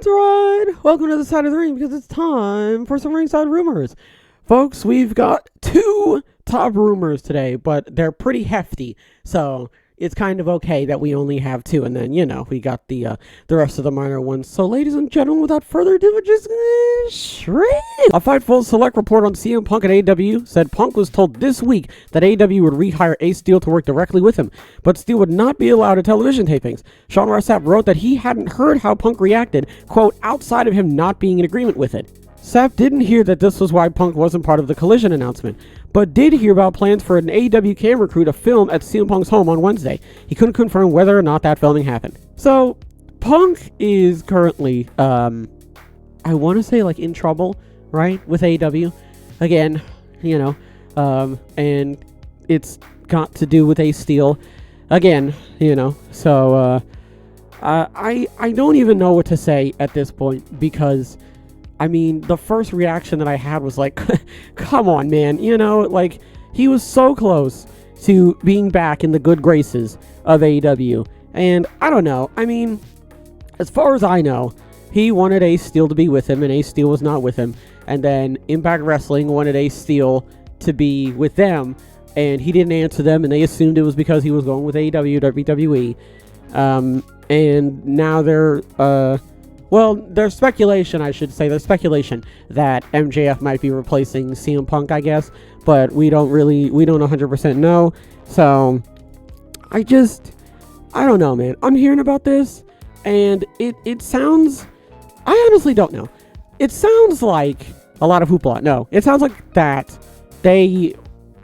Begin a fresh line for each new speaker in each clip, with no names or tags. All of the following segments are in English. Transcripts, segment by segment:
That's right. Welcome to the side of the ring because it's time for some ringside rumors. Folks, we've got two top rumors today, but they're pretty hefty. So it's kind of okay that we only have two. And then, we got the rest of the minor ones. So ladies and gentlemen, without further ado, we're just straight. A Fightful Select report on CM Punk at AEW said Punk was told this week that AEW would rehire Ace Steel to work directly with him, but Steel would not be allowed at television tapings. Sean Ross Sapp wrote that he hadn't heard how Punk reacted, quote, outside of him not being in agreement with it. Sapp didn't hear that this was why Punk wasn't part of the Collision announcement, but did hear about plans for an AEW camera crew to film at CM Punk's home on Wednesday. He couldn't confirm whether or not that filming happened. So, Punk is currently, I want to say, in trouble, right, with AEW. Again, and it's got to do with Ace Steel. Again, so, I don't even know what to say at this point, because the first reaction that I had was like, come on, man, he was so close to being back in the good graces of AEW. And I don't know. As far as I know, he wanted Ace Steel to be with him, and Ace Steel was not with him. And then Impact Wrestling wanted Ace Steel to be with them, and he didn't answer them, and they assumed it was because he was going with AEW, WWE. And now there's speculation, I should say. There's speculation that MJF might be replacing CM Punk, I guess, but we don't 100% know. So, I don't know, man. I'm hearing about this, and it sounds, I honestly don't know. It sounds like a lot of hoopla. No, it sounds like that they,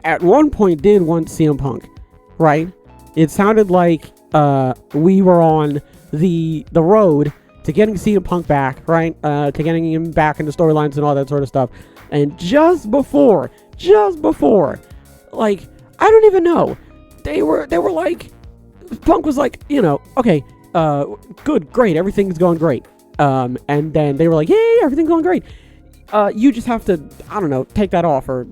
at one point, did want CM Punk, right? It sounded like we were on the road to getting CM Punk back, right? To getting him back into storylines and all that sort of stuff. And just before, I don't even know. They were like, Punk was like, okay, good, great, everything's going great. And then they were like, yay, everything's going great. You just have to, I don't know, take that off, or,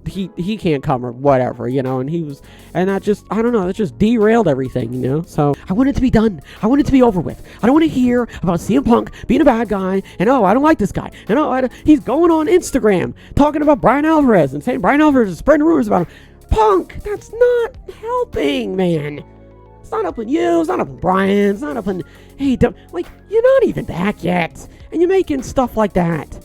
he can't come or whatever, and that just, I don't know, that just derailed everything, so I want it to be done. I want it to be over with. I don't want to hear about CM Punk being a bad guy, and I don't like this guy, and he's going on Instagram talking about Brian Alvarez and saying Brian Alvarez is spreading rumors about him. Punk, that's not helping, man. It's not helping you, it's not helping Brian, it's not helping, you're not even back yet, and you're making stuff like that.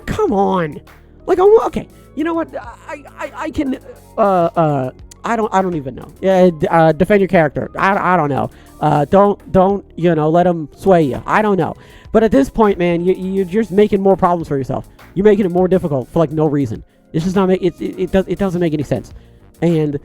Come on. Okay, you know what? I can, I don't even know. Yeah, defend your character. I don't know. Don't, let him sway you. I don't know. But at this point, man, you're just making more problems for yourself. You're making it more difficult for, no reason. It's just not, it doesn't make any sense. And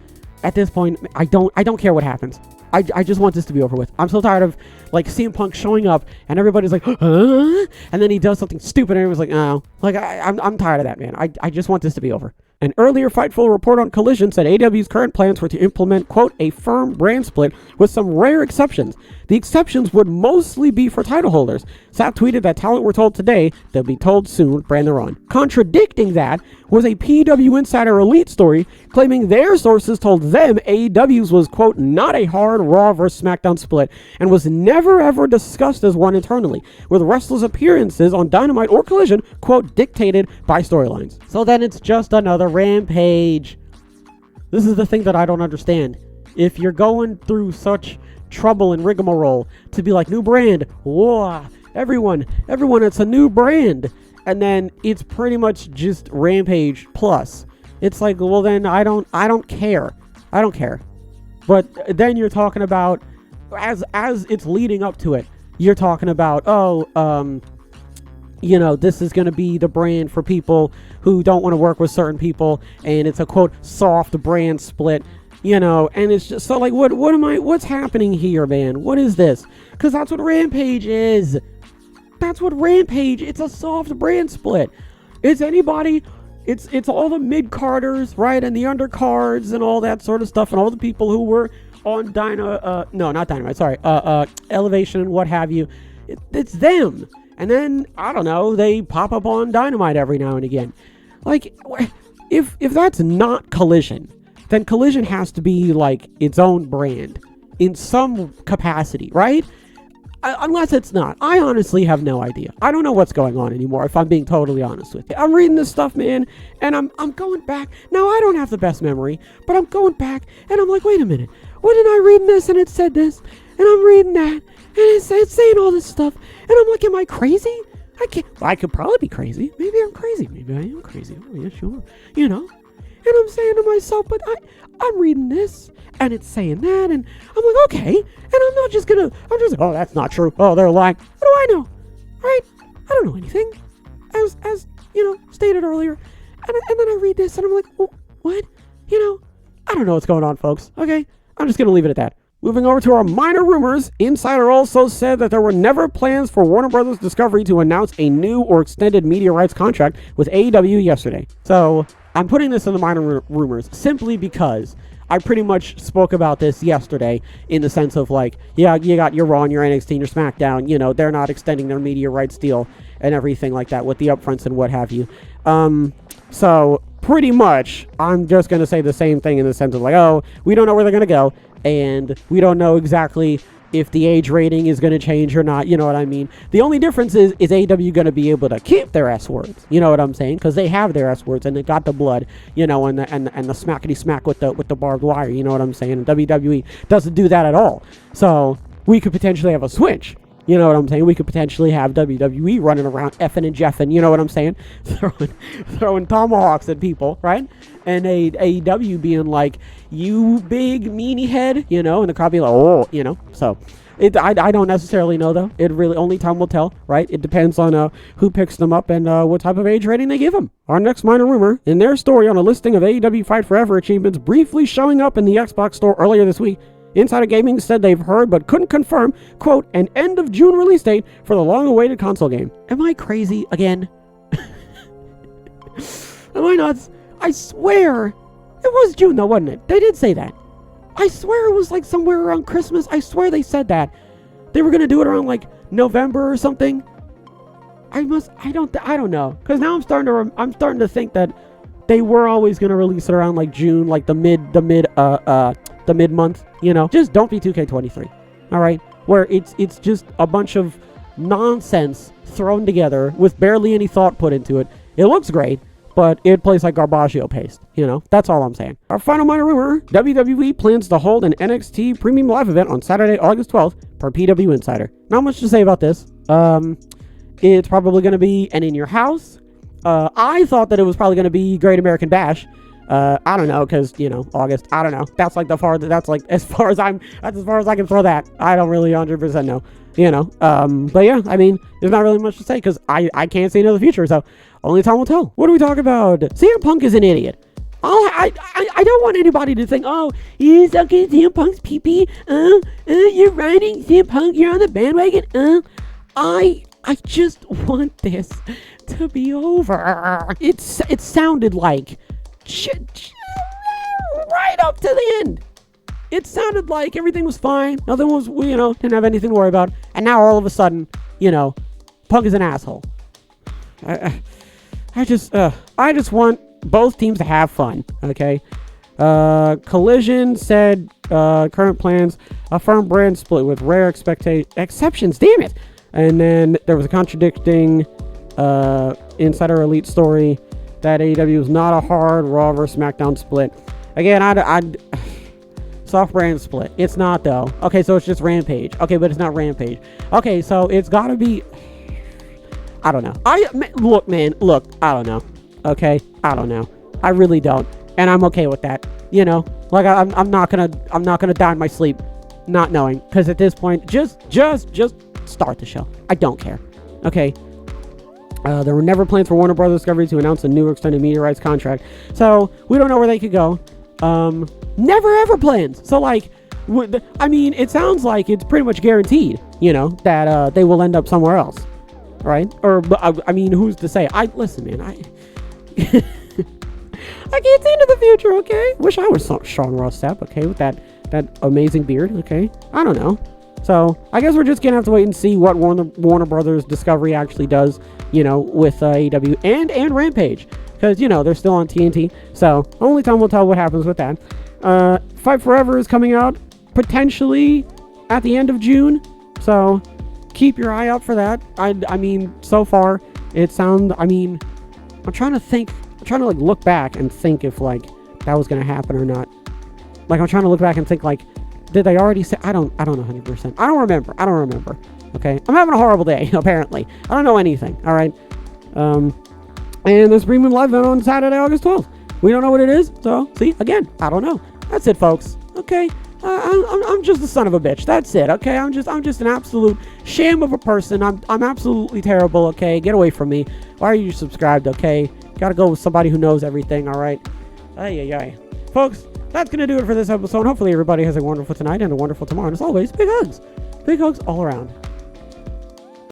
at this point, I don't care what happens. I just want this to be over with. I'm so tired of, CM Punk showing up and everybody's like, huh? And then he does something stupid and everyone's like, oh. I'm tired of that, man. I just want this to be over. An earlier Fightful report on Collision said AEW's current plans were to implement, quote, a firm brand split with some rare exceptions. The exceptions would mostly be for title holders. Sapp tweeted that talent were told today, they'll be told soon, brand their own. Contradicting that was a PW Insider Elite story claiming their sources told them AEW's was, quote, not a hard Raw vs. SmackDown split and was never ever discussed as one internally, with wrestlers' appearances on Dynamite or Collision, quote, dictated by storylines. So then it's just another Rampage. This is the thing that I don't understand. If you're going through such trouble and rigmarole to be like, new brand, whoa, everyone, it's a new brand, and then it's pretty much just Rampage plus. It's like, well, then I don't care. But then you're talking about, as it's leading up to it, you're talking about, this is going to be the brand for people who don't want to work with certain people, and it's a, quote, soft brand split, and it's just, so, what's happening here, man? What is this? Because that's what Rampage is. It's a soft brand split. It's anybody, it's all the mid-carders, right, and the undercards and all that sort of stuff, and all the people who were on Elevation and what have you. It's them. And then, I don't know, they pop up on Dynamite every now and again. If that's not Collision, then Collision has to be, its own brand in some capacity, right? Unless it's not. I honestly have no idea. I don't know what's going on anymore, if I'm being totally honest with you. I'm reading this stuff, man, and I'm going back. Now, I don't have the best memory, but I'm going back, and I'm like, wait a minute. When did I read this, and it said this, and I'm reading that, and it's saying all this stuff, and I'm like, am I crazy? I could probably be crazy. Maybe I'm crazy. Maybe I am crazy. Oh, yeah, sure. And I'm saying to myself, but I'm reading this, and it's saying that, and I'm like, okay. And I'm just like, oh, that's not true. Oh, they're lying. What do I know? Right? I don't know anything. As stated earlier. And then I read this, and I'm like, oh, what? I don't know what's going on, folks. Okay? I'm just going to leave it at that. Moving over to our minor rumors, Insider also said that there were never plans for Warner Bros. Discovery to announce a new or extended media rights contract with AEW yesterday. So, I'm putting this in the minor rumors simply because I pretty much spoke about this yesterday in the sense of like, yeah, you got your Raw and your NXT and your SmackDown, they're not extending their media rights deal and everything like that with the upfronts and what have you. So pretty much I'm just going to say the same thing in the sense of like, oh, we don't know where they're going to go and we don't know exactly if the age rating is going to change or not, you know what I mean? The only difference is AEW going to be able to keep their S words, you know what I'm saying? Because they have their S words and they got the blood, and the smackety smack with the barbed wire, you know what I'm saying? And WWE doesn't do that at all. So we could potentially have a switch. You know what I'm saying? We could potentially have WWE running around effing and jeffing, you know what I'm saying? Throwing tomahawks at people, right? And AEW being like, you big meanie head, and the crowd being like, oh, So I don't necessarily know, though. It really, only time will tell, right? It depends on who picks them up and what type of age rating they give them. Our next minor rumor, in their story on a listing of AEW Fight Forever achievements briefly showing up in the Xbox store earlier this week, Insider Gaming said they've heard but couldn't confirm, quote, an end of June release date for the long-awaited console game. Am I crazy again? Am I nuts? I swear it was June though, wasn't it? They did say that. I swear it was like somewhere around Christmas. I swear they said that. They were going to do it around like November or something. I don't know. Cuz now I'm starting to think that they were always going to release it around like June, like the mid-month, Just don't be 2K23. All right? Where it's just a bunch of nonsense thrown together with barely any thought put into it. It looks great, but it plays like Garbaggio paste, That's all I'm saying. Our final minor rumor, WWE plans to hold an NXT Premium Live event on Saturday, August 12th, per PW Insider. Not much to say about this. It's probably going to be an in your house. I thought that it was probably going to be Great American Bash. I don't know, because, August, I don't know. That's like as far as I can throw that. I don't really 100% know, But yeah, I mean, there's not really much to say because I can't see into the future, so only time will tell. What do we talk about? CM Punk is an idiot. I don't want anybody to think, oh, you suck at CM Punk's pee-pee. You're riding CM Punk, you're on the bandwagon. I just want this to be over. It sounded like right up to the end. It sounded like everything was fine. Nothing was, didn't have anything to worry about. And now all of a sudden, Punk is an asshole. I just want both teams to have fun. Okay. Collision said current plans affirm brand split with rare exceptions. Damn it. And then there was a contradicting Insider Elite story that AEW is not a hard Raw vs. SmackDown split. Again, I'd soft brand split. It's not though. Okay, so it's just Rampage. Okay, but it's not Rampage. Okay, so it's gotta be. I don't know. Look, I don't know. Okay, I don't know. I really don't, and I'm okay with that. Like I'm not gonna die in my sleep, not knowing, because at this point, just start the show. I don't care. Okay. There were never plans for Warner Bros. Discovery to announce a new extended media rights contract. So, we don't know where they could go. Never ever plans. So, it sounds like it's pretty much guaranteed, that they will end up somewhere else. Right? Or, who's to say? Listen, man, I can't see into the future, okay? Wish I was Sean Ross Sapp, okay, with that amazing beard, okay? I don't know. So, I guess we're just going to have to wait and see what Warner Brothers Discovery actually does, with AEW and Rampage. Because, they're still on TNT. So, only time will tell what happens with that. Fight Forever is coming out potentially at the end of June. So, keep your eye out for that. I mean, so far, I'm trying to like look back and think if like that was going to happen or not. Like, I'm trying to look back and think like, did they already say, I don't know 100%. I don't remember. Okay. I'm having a horrible day, apparently. I don't know anything. All right. And there's Premium Live event on Saturday, August 12th. We don't know what it is. So, see, again, I don't know. That's it, folks. Okay. I'm just a son of a bitch. That's it. Okay. I'm just an absolute sham of a person. I'm absolutely terrible. Okay. Get away from me. Why are you subscribed? Okay. Gotta go with somebody who knows everything. All right. Ay. Folks, that's gonna do it for this episode. Hopefully everybody has a wonderful tonight and a wonderful tomorrow. And as always, big hugs all around.